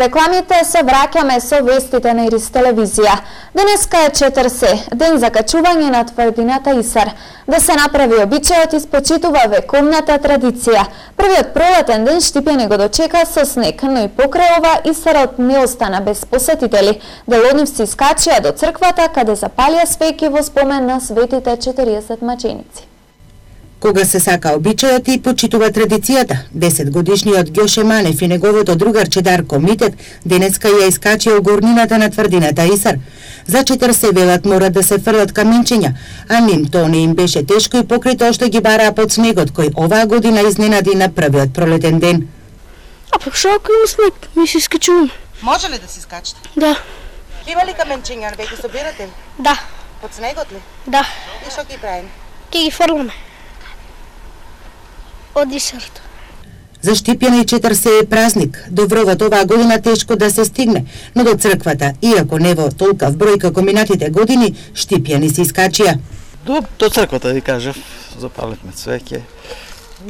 рекламите се враќаме со вестите на Ирис телевизија. Денеска е 40, ден за качување на тврдината Исар. Да се направи обичајот испочитува вековната традиција. Првиот пролетен ден Штипјани го дочека со снег, но и покрај ова Исарот не остана без посетители. Дел од нив се искачија до црквата каде запалија свеќи во спомен на светите 40 маченици. Кога се сака обичајот и почитува традицијата, 10-годишниот Ѓоше Манев и неговото другарче Дарко Митев денеска ја искачија горнината на тврдината Исар. За 40 велат морат да се фрлат каменчиња, а ним тоа не им беше тешко и покрај тоа што ги бараа под снегот, кој оваа година изненади на првиот пролетен ден. А пак шо ако има снег, ми се искачуваме. Може ли да се искачате? Да. Има ли каменчиња, веќе собирате ли? Да. Под снегот ли? Да. И што ги правим? Ке ги фрламе. Од Исарот. За Штипјани 40 е празник. До вровот оваа година тешко да се стигне, но до црквата, иако не во толкав број како минатите години, Штипјани се искачија. До црквата, ви кажав, запалихме цвеќе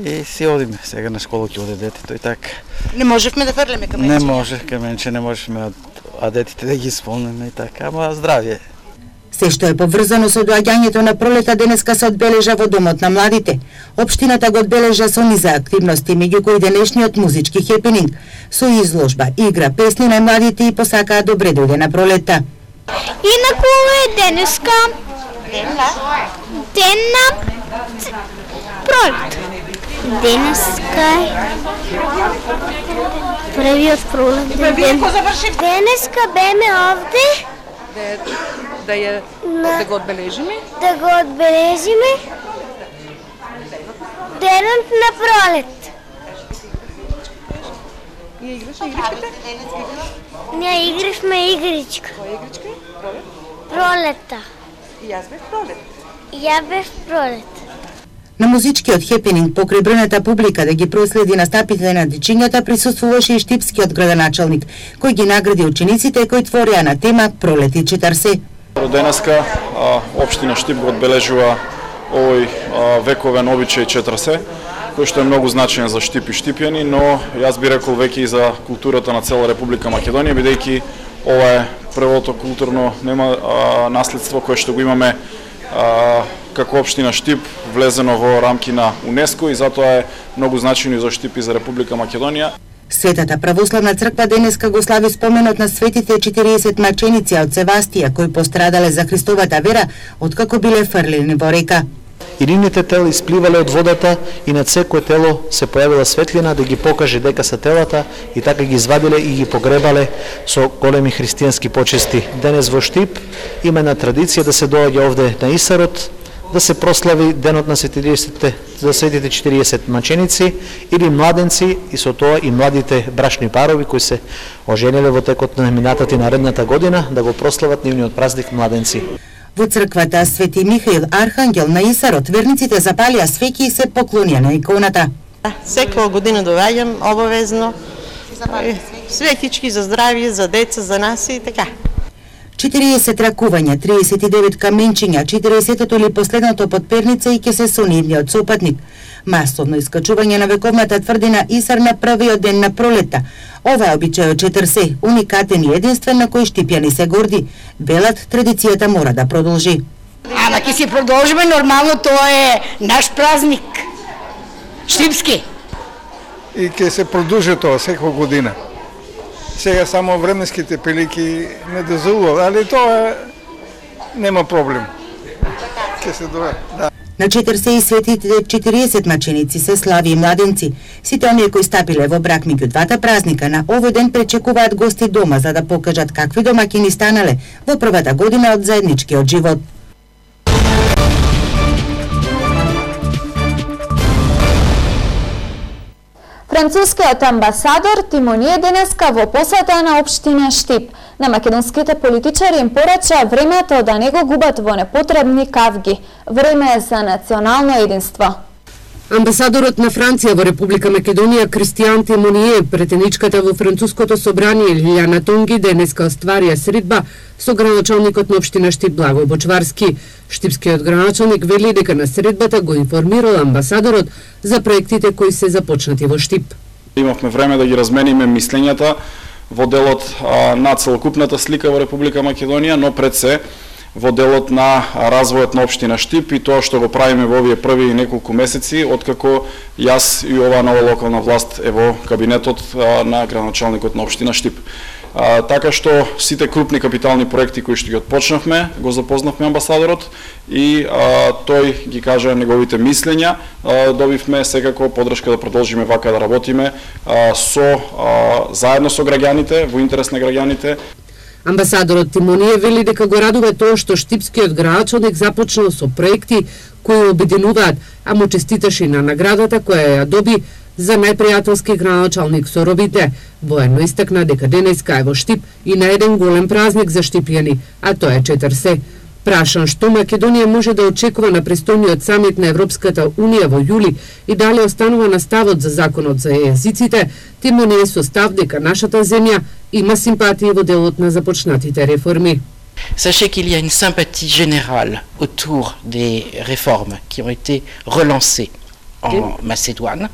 и си одиме. Сега на школа ќе оде детето и така. Не можевме да фрлеме каменче? Не може, каменче не можевме, а детите да ги исполниме и така, ама здравје. Се што е поврзано со доаѓањето на пролета денеска се одбележа во Домот на младите. Општината го одбележа со низа активности, меѓу кои денешниот музички хепенинг, со изложба, игра, песни на младите и посакаа добре дојде на пролета. Инаку е денеска ден на пролет. Денеска е првиот пролетен ден. Денеска беме овде да го одбележиме? Да го одбележиме денот на пролет. Ние играше игричките? Ние играшме игричка. Која игричка? Пролет? Пролета. И јас бев пролет. И ја бев пролет. На музичкиот хепенинг покрај бројната публика да ги проследи настапите на дечињата присуствуваше и штипскиот градоначалник, кој ги награди учениците кои творија на тема Пролети 40. Денеска општина Штип го одбележува овој вековен обичај 40, кој што е многу значаен за Штип и штипјани, но јас би рекол веќе и за културата на цела Република Македонија, бидејќи ова е првото културно наследство кое што го имаме како општина Штип влезено во рамки на УНЕСКО и затоа е многу значајно и за Штип и за Република Македонија. Светата православна црква денеска го слави споменот на светите 40 маченици од Севастија кои пострадале за Христовата вера откако биле фрлени во река. Ирините тела испливале од водата и над секое тело се појавила светлина да ги покаже дека се телата и така ги извадиле и ги погребале со големи христијански почести. Денес во Штип има една традиција да се доаѓа овде на Исарот, да се прослави денот на светите 40 маченици или младенци и со тоа и младите брачни парови кои се ожениле во текот на минатата и наредната година да го прослават нивниот празник младенци. Во црквата Свети Михаил Архангел на Исарот верниците запалија свеќи и се поклонија на иконата. Секоја година доаѓам обавезно. Свеќички за здравје, за деца, за нас и така. 40 ракувања, 39 каменчиња, 40-тото или последното подперница и ќе се со нивниот сопатник. Масовно искачување на вековната тврдина Исар на првиот ден на пролета. Ова е обичајот 40, уникатен и единствен на кој Штипјани се горди. Велат, традицијата мора да продолжи. Ама ќе се продолжиме, нормално тоа е наш празник. Штипски. И ќе се продолжи тоа секоја година. Сега само временските прилики не дозволуваат, али тоа нема проблем. Ќе се доведе. Да. На 40 и светите 40 маченици се слави и младенци. Сите оние кои стапиле во брак меѓу двата празника на овој ден пречекуваат гости дома за да покажат какви домаќини станале во првата година од заедничкиот живот. Францускиот амбасадор Тимоние денеска во посета на општина Штип. На македонските политичари им порача времето да не го губат во непотребни кавги. Време е за национално единство. Амбасадорот на Франција во Република Македонија Кристијан Тимоние претеничката во француското собрание Лиљана Тонги денеска остварија средба со граначалникот на општина Штип Благој Бочварски. Штипскиот граначалник вели дека на средбата го информирал амбасадорот за проектите кои се започнати во Штип. Имавме време да ги размениме мислењата во делот на целокупната слика во Република Македонија, но пред се во делот на развојот на општина Штип и тоа што го правиме во овие први неколку месеци откако јас и ова нова локална власт е во кабинетот на градоначалникот на општина Штип. Така што сите крупни капитални проекти кои што ги отпочнавме, го запознавме амбасадорот и тој ги кажа неговите мислења. Добивме секако поддршка да продолжиме вака да работиме заедно со граѓаните, во интерес на граѓаните. Амбасадорот Тимоние вели дека го радува тоа што штипскиот градоначалник започнал со проекти кои обединуваат, а му честиташе на наградата која ја доби за најпријателски градоначалник со робите. Воено истакна дека денеска е во Штип и на еден голем празник за штипјани, а тоа е Четрсе. Прашан што Македонија може да очекува на престојниот самит на Европската Унија во јули и дали останува на ставот за законот за јазиците, Тимоние со став дека нашата земја има симпатија во делот на започнатите реформи. Sachez qu'il y a une sympathie générale autour des réformes qui ont été relancées en Macédoine.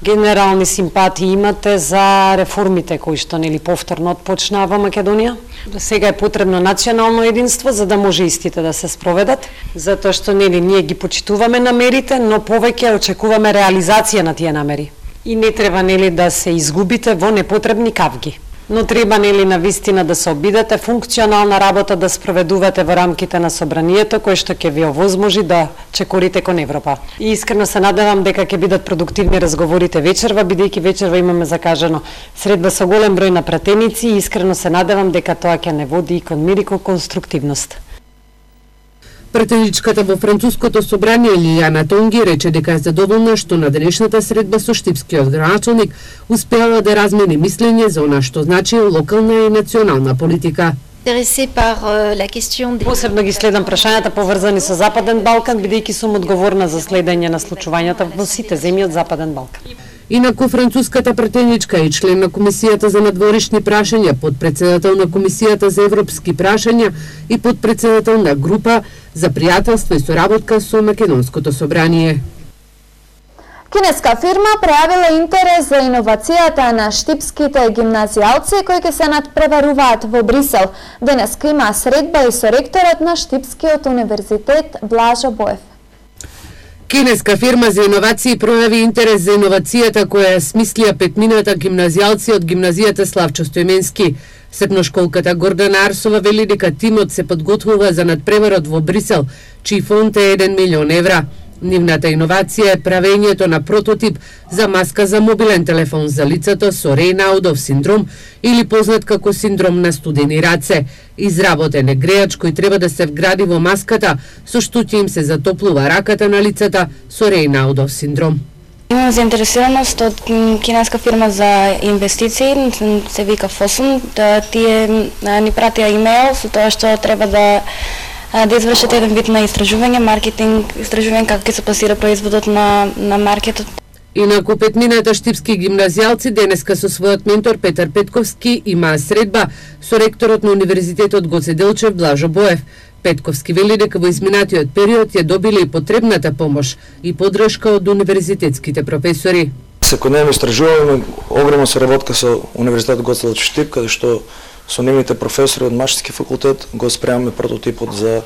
Генерални симпатии имате за реформите кои што нели повторно отпочнаа во Македонија. Сега е потребно национално единство за да може истите да се спроведат, затоа што нели ние ги почитуваме намерите, но повеќе очекуваме реализација на тие намери. И не треба нели да се изгубите во непотребни кавги. Но треба нели навистина да се обидете функционална работа да спроведувате во рамките на собранието кое што ќе ви овозможи да чекорите кон Европа. И искрено се надевам дека ќе бидат продуктивни разговорите вечерва, бидејќи вечерва имаме закажано средба со голем број на пратеници и искрено се надевам дека тоа ќе не води и кон мир и кон конструктивност. Пратеничката во француското собрание Лилијана Тонги рече дека е задоволна што на денешната средба со штипскиот градоначалник успеала да размени мислење за она што значи локална и национална политика. Посебно ги следам прашањата поврзани со Западен Балкан, бидејќи сум одговорна за следење на случувањата во сите земји од Западен Балкан. Инаку француската пратеничка и член на Комисијата за надворешни прашања, подпредседател на Комисијата за европски прашања и подпредседател на група за пријателство и соработка со Македонското собрание. Кинеска фирма пројавила интерес за иновацијата на штипските гимназијалци кои ќе се надпреваруваат во Брисел. Денеска има средба и со ректорот на Штипскиот универзитет Блажо Боев. Кинеска фирма за иновации пројави интерес за иновацијата која смислија петмината гимназијалци од гимназијата Славчо Стојменски. Средношколката Гордана Арсова вели дека тимот се подготвува за надпреварот во Брисел, чиј фонд е 1 милион евра. Нивната иновација е правењето на прототип за маска за мобилен телефон за лицето со Рейнаудов синдром или познат како синдром на студени раце. Изработен е грејач кој треба да се вгради во маската, со што ќе им се затоплува раката на лицата со Рейнаудов синдром. Имам заинтересираност од кинеска фирма за инвестиции, се вика Фосун, да тие ни пратија имейл со тоа што треба да извршат еден вид на истражување, маркетинг, истражување како ќе се пласира производот на маркетот. Инаку петмината штипски гимназијалци денеска со својот ментор Петар Петковски имаа средба со ректорот на Универзитетот Гоце Делчев Блажо Боев. Петковски вели дека во изминатиот период ја добиле и потребната помош и поддршка од универзитетските професори. Секојдневно истражуваме огромна соработка со Универзитетот Гоце Делчев Штип, каде што со нивните професори од Машински факултет го спремаме прототипот за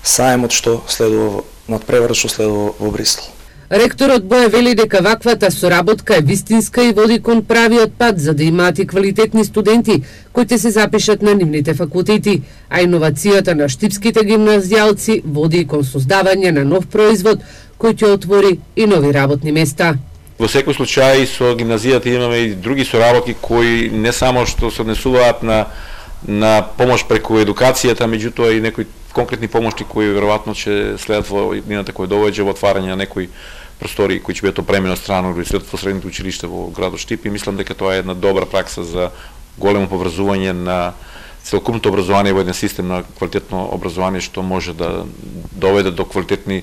саемот што следува надпреварот што следува во Брисел. Ректорот Боев вели дека ваквата соработка е вистинска и води кон правиот пат за да имаат и квалитетни студенти кои ќе се запишат на нивните факултети, а иновацијата на штипските гимназијалци води кон создавање на нов производ кој ќе отвори и нови работни места. Во секој случај со гимназијата имаме и други соработки кои не само што се однесуваат на помош преку едукацијата, меѓутоа и некои конкретни помоши кои веројатно ќе следат во иднината која доведе во отварање на некои простори кои ќе бидат опремени од страна на Универзитетот во средните училишта во градот Штип и мислам дека тоа е една добра пракса за големо поврзување на целокупното образование во еден систем на квалитетно образование што може да доведе до квалитетни,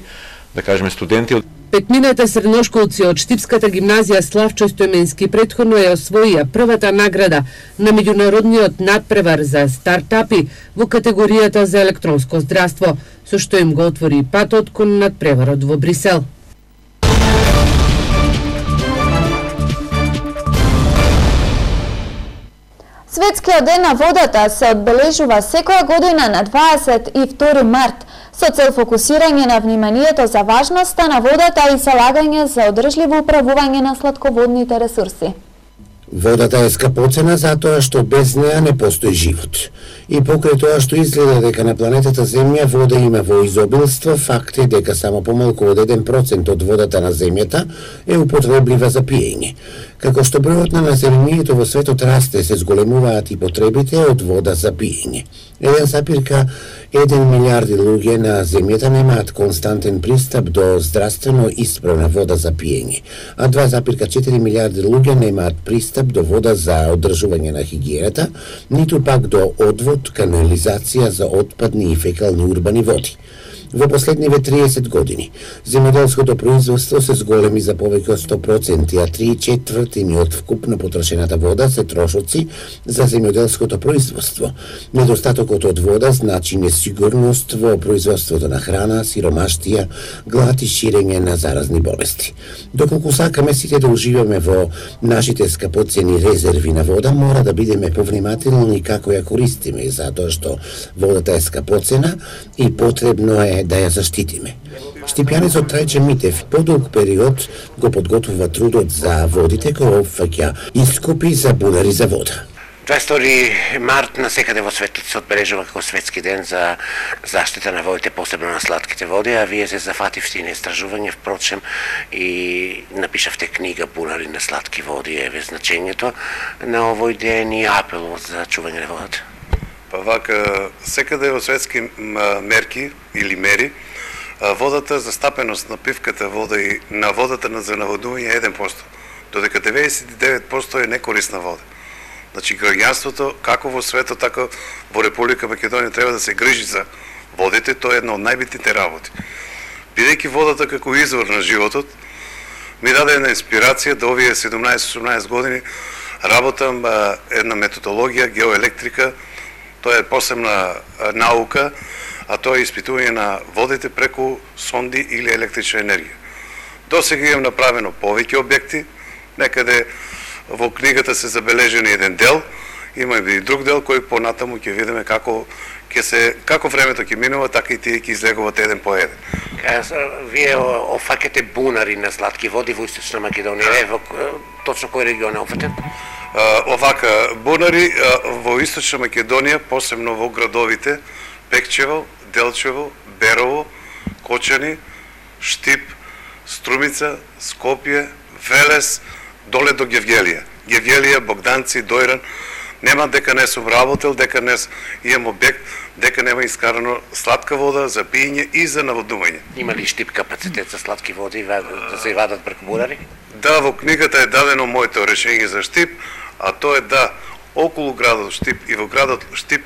да кажеме, студенти. Петмината средношколци од Штипската гимназија Славчо Стојменски претходно ја освоија првата награда на меѓународниот надпревар за стартапи во категоријата за електронско здравство, со што им го отвори патот кон надпреварот во Брисел. Светскиот ден на водата се одбележува секоја година на 22 март со цел фокусирање на вниманието за важноста на водата и залагање за одржливо управување на сладководните ресурси. Водата е скапоцена затоа што без неа не постои живот. И покрај тоа што изгледа дека на планетата Земја вода има во изобилство, факт е дека само помалку од 1% од водата на Земјата е употреблива за пиење. Како што бројот на населението во светот расте, се зголемуваат и потребите од вода за пиење. 1,1 милиарди луѓе на Земјата немаат константен пристап до здравствено исправна вода за пиење, а 2,4 милиарди луѓе немаат пристап до вода за одржување на хигиената, ниту пак до одвод, канализација за отпадни и фекални урбани води. Во последниве 30 години, земјоделското производство се зголеми за повеќе од 100%, а 3/4 од вкупно потрошената вода се трошоци за земјоделското производство. Недостатокот од вода значи несигурност во производството на храна, сиромаштија, глад и ширење на заразни болести. Доколку сакаме сите да уживаме во нашите скапоцени резерви на вода, мора да бидеме повнимателни како ја користиме, затоа што водата е скапоцена и потребно е да ја заштитиме. Штипјанецот Трајче Митев подолг период го подготвува трудот за водите кој опфаќа искупи за бунари за вода. 22 март насекаде во светот се одбележува како светски ден за заштита на водите, посебно на сладките води, а вие се зафативте на истражување, впрочем, и напишавте книга Бунари на сладки води, еве значењето на овој ден и апелот за чување на водата. Па вака, секаде во светски мерки или мери, водата, застапеност на пивката вода и на водата за наводување е 1%, додека 99% е некорисна вода. Значи, граѓанството, како во светот, така во Република Македонија треба да се грижи за водите, тоа е една од најбитните работи. Бидејќи водата како извор на животот, ми даде една инспирација да овие 17-18 години работам една методологија, геоелектрика, тоа е посебна наука, а тоа е испитување на водите преку сонди или електрична енергија. Досега имам направено повеќе објекти, некаде во книгата се забележени еден дел, има и друг дел кој понатаму ќе видиме како времето ќе минува, така и тие ќе излегуваат еден по еден. Вие офаќате бунари на сладки води во Источна Македонија, точно кој регион е офатен? Овака, бунари во Источна Македонија, посебно во градовите Пекчево, Делчево, Берово, Кочани, Штип, Струмица, Скопје, Велес, доле до Гевгелија. Гевгелија, Богданци, Дојран, нема дека не сум работел, дека не имам објект, дека нема искарано сладка вода за пиење и за наводување. Има ли Штип капацитет за сладки води да се вадат преку бунари? Да, во книгата е дадено моето решение за Штип, а тоа е да околу градот Штип и во градот Штип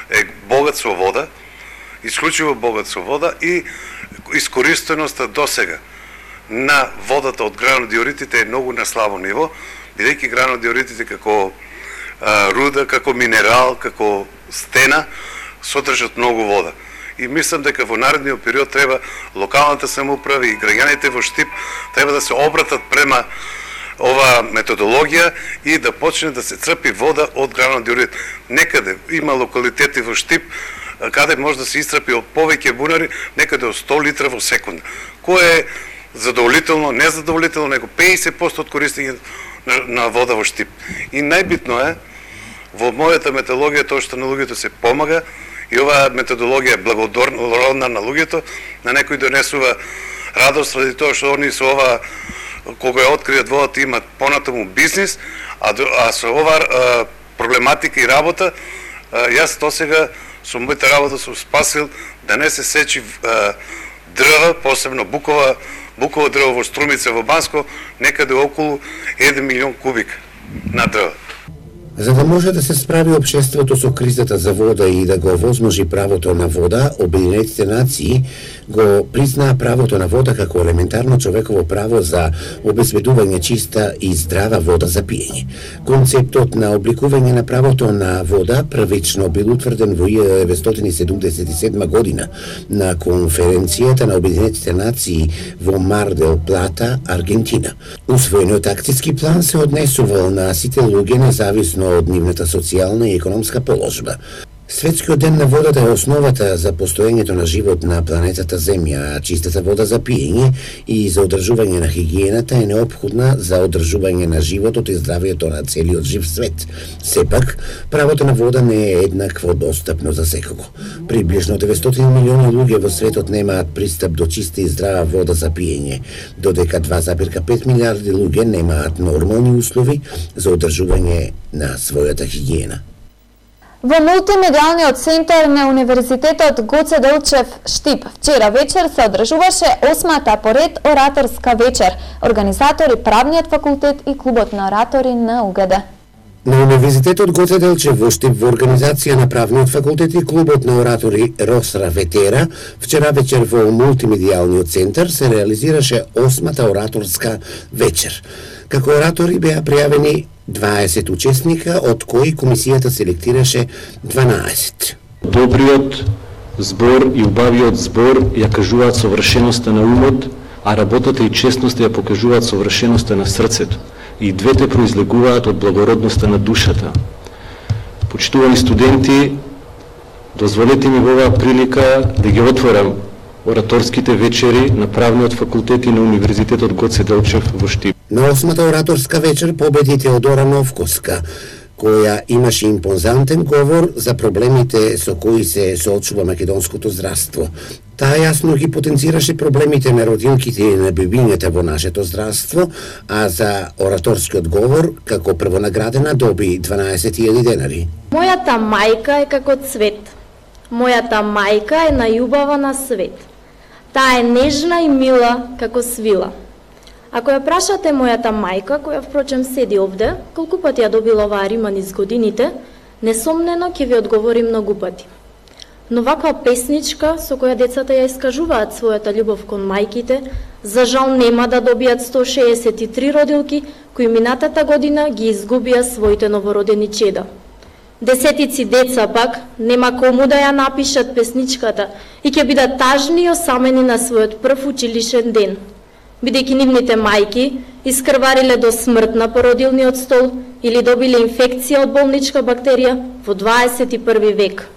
е богат со вода, исклучиво богат со вода и искористеноста досега на водата од гранодиоритите е многу на слабо ниво, бидејќи гранодиоритите како руда, како минерал, како стена содржат многу вода. И мислам дека во наредниот период треба локалната самоуправа и граѓаните во Штип треба да се обратат према ова методологија и да почне да се црпи вода од гранодиорит. Некаде има локалитети во Штип каде може да се исцрпи од повеќе бунари, некаде од 100 литра во секунда. Кој е задоволително, незадоволително, него 50% од користење на вода во Штип. И најбитно е, во мојата методологија, тоа што на луѓето се помага, и оваа методологија е благородна на луѓето, на некој донесува радост, ради тоа што они со ова, кога ја откријат водата, имат понатаму бизнис, а со оваа проблематика и работа, јас досега со мојата работа сум спасил да не се сечи дрва, посебно буково дрво во Струмица во Банско, некаде околу 1 милион кубик на дрва. За да може да се справи општеството со кризата за вода и да го овозможи правото на вода, Обединетите нации го признаа правото на вода како елементарно човеково право за обезбедување чиста и здрава вода за пиење. Концептот на обликување на правото на вода првично бил утврден во 1977 година на конференцијата на Обединетите нации во Мар дел Плата, Аргентина. Усвоениот акцијски план се однесувал на сите луѓе независно од нивната социјална и економска положба. Светскиот ден на водата е основата за постоењето на живот на планетата Земја, а чистата вода за пиење и за одржување на хигиената е неопходна за одржување на животот и здравието на целиот жив свет. Сепак, правото на вода не е еднакво достапно за секого. Приближно 900 милиони луѓе во светот немаат пристап до чиста и здрава вода за пиење, додека 2,5 милиарди луѓе немаат нормални услови за одржување на својата хигиена. Во мултимедијалниот центар на Универзитетот Гоце Делчев Штип вчера вечер се одржуваше 8-та поред ораторска вечер. Организатори Правниот факултет и Клубот на оратори на УГД. На Универзитетот Гоце Делчев во Штип во организација на Правниот факултет и Клубот на оратори Росра Ветера, вчера вечер во мултимедијалниот центар се реализираше 8-та ораторска вечер. Како оратори беа пријавени 20 учесника, од кои комисијата селектираше 12. Добриот збор и убавиот збор ја кажуваат совршеноста на умот, а работата и честноста ја покажуваат совршеноста на срцето. И двете произлегуваат од благородноста на душата. Почитувани студенти, дозволете ми во оваа прилика да ги отворам ораторските вечери на Правниот факултет и на Универзитетот Гоце Делчев во Штип. На 8-та ораторска вечер победи Теодора Новковска, која имаше импозантен говор за проблемите со кои се соочува македонското здравство. Таа јасно ги потенцираше проблемите на родилките и на бебињата во нашето здравство, а за ораторскиот говор, како првонаградена, доби 12.000 денари. Мојата мајка е како цвет. Мојата мајка е најубава на свет. Таа е нежна и мила како свила. Ако ја прашате мојата мајка, која впрочем седи овде, колку пати ја добила оваа рима низ годините, несомнено ќе ви одговори многу пати. Но ваква песничка со која децата ја искажуваат својата љубов кон мајките, за жал нема да добијат 163 родилки кои минатата година ги изгубија своите новородени чеда. Десетици деца пак нема кому да ја напишат песничката и ќе бидат тажни и осамени на својот прв училишен ден, бидејќи нивните мајки искрвариле до смрт на породилниот стол или добиле инфекција од болничка бактерија во 21 век.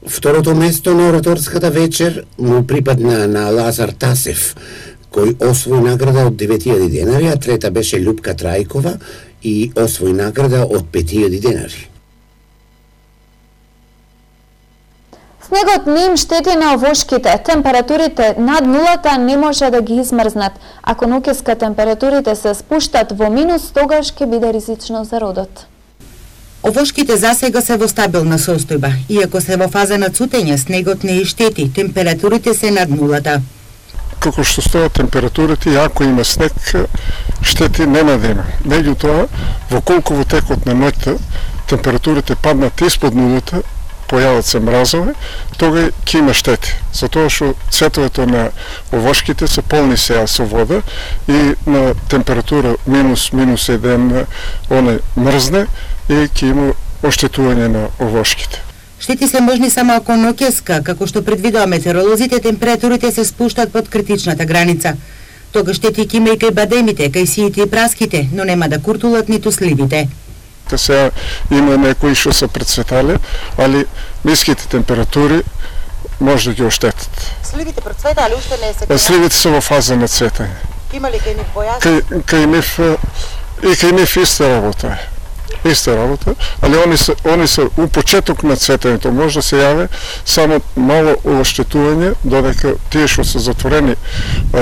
Второто место на ораторската вечер му припадна на Лазар Тасев, кој освои награда од 9.000 денари, а трета беше Љупка Трајкова и освои награда од 5.000 денари. Снегот не им штети на овошките. Температурите над нулата не може да ги измрзнат. Ако ноќеска температурите се спуштат во минус, тогаш ќе биде ризично за родот. Овошките засега се во стабилна состојба. Иако се во фаза на цутење, снегот не и штети. Температурите се над нулата. Како што стојат температурите, и ако има снег, штети нема да има. Меѓутоа, во колку во текот на ноќта температурите паднат испод нулата, појават се мразови, тога ќе има штети. Затоа што цветовето на овошките се полни сеа со вода и на температура минус 1 оне мрзне и ќе има оштетување на овошките. Штети се можни само ако ноќеска, како што предвидува метеоролозите, температурите се спуштат под критичната граница. Тога штети ќе има и кај бадемите, кај сиите и праските, но нема да куртулат ниту сливите. Сега има некои што се прецветале, али ниските температури може да ги оштетат. Сливите процветале, уште не се. Сливите се во фаза на цветање. Има ли кај нив појаси? Кај нив иста работа. Иста работа, али они се у почеток на цветањето, може да се јаве само мало оштетување, додека тие што се затворени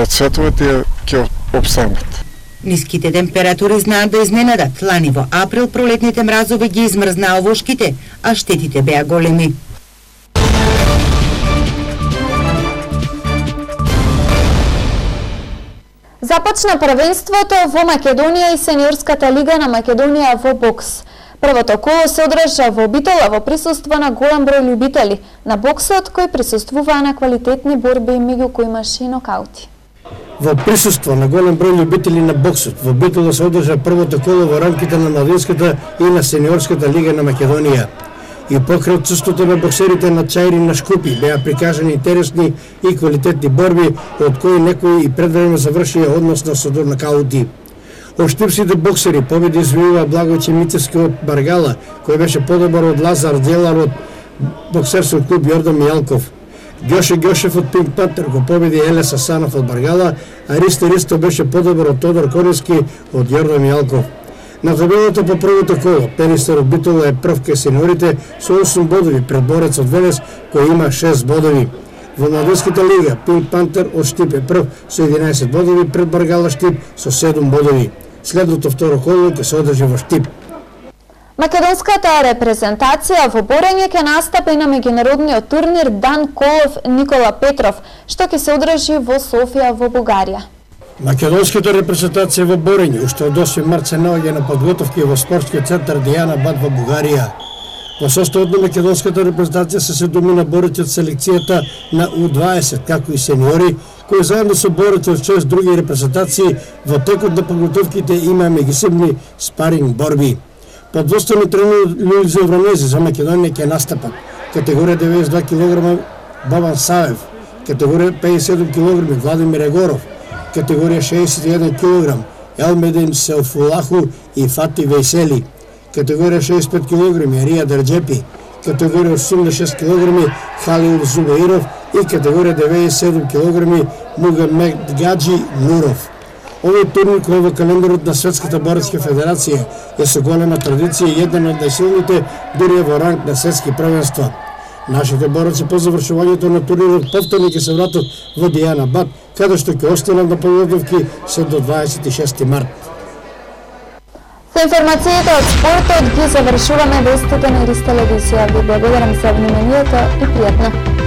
цветове, тие ќе обстанат. Ниските температури знаат да изненадат. Лани во април пролетните мразови ги измрзна овошките, а штетите беа големи. Започна првенството во Македонија и сениорската лига на Македонија во бокс. Првото коло се одржа во Битола во присуство на голем број љубители на боксот кои присуствуваа на квалитетни борби меѓу кои имаше и нокаути. Во присуство на голем број љубители на боксот во Битола се одржа првото коло во рамките на младинската и на сениорската лига на Македонија. И покрај отсуството на боксерите на Чаир и на Шкупи беа прикажани интересни и квалитетни борби, од кои некои и предвремено завршија односно со нокаути. Оштипсите боксери победи извојува Благојче Мицевски од Баргала, кој беше подобар од Лазар Делар од боксерски клуб Јордан Мијалков. Ѓоше Ѓошев од Пинк Пантер го победи Елес Асанов од Баргала, а Ристо беше подобар од Тодор Корински од Јордан Мијалков. На табелата по првото коло, Пенистер од Битола е прв кај сениорите со 8 бодови пред борец од Велес кој има 6 бодови. Во младинската лига Пинк Пантер од Штип е прв со 11 бодови пред Баргала Штип со 7 бодови. Следното второ коло ќе се одржи во Штип. Македонската репрезентација во борење ќе настапи на меѓународниот турнир Дан Колов Никола Петров, што ќе се одржи во Софија во Бугарија. Македонската репрезентација во борење уште од 8 март се наоѓа на подготовки во спортскиот центар Дијана Бад во Бугарија. Во составот на македонската репрезентација се седуми на борци од селекцијата на У20, како и сениори, кои заедно со борци од 6 други репрезентации во текот на подготовките има меѓусебни спаринг борби. Под воствено тренер Луиз Евронези за Македонија ќе настапат категорија 92 кг Бабан Савев, категорија 57 кг Владимир Егоров, категорија 61 кг Елмедин Селфулаху и Фати Вейсели, категорија 65 кг Арија Дерджепи, категорија 86 кг Халил Зубаиров и категорија 97 кг Мугамед Гаджи Нуров. Овој турнир кој во календарот на Светската борачка федерација е со голема традиција и еден од најсилните дури во ранг на светски првенства. Нашите борци по завршувањето на турнирот повторно ќе се вратат во Дијана Бад, каде што ќе останат на подготовки се до 26 март. Со информациите од спортот ги завршуваме вестите на Ирис телевизија. Ви благодарам за вниманието и пријатно.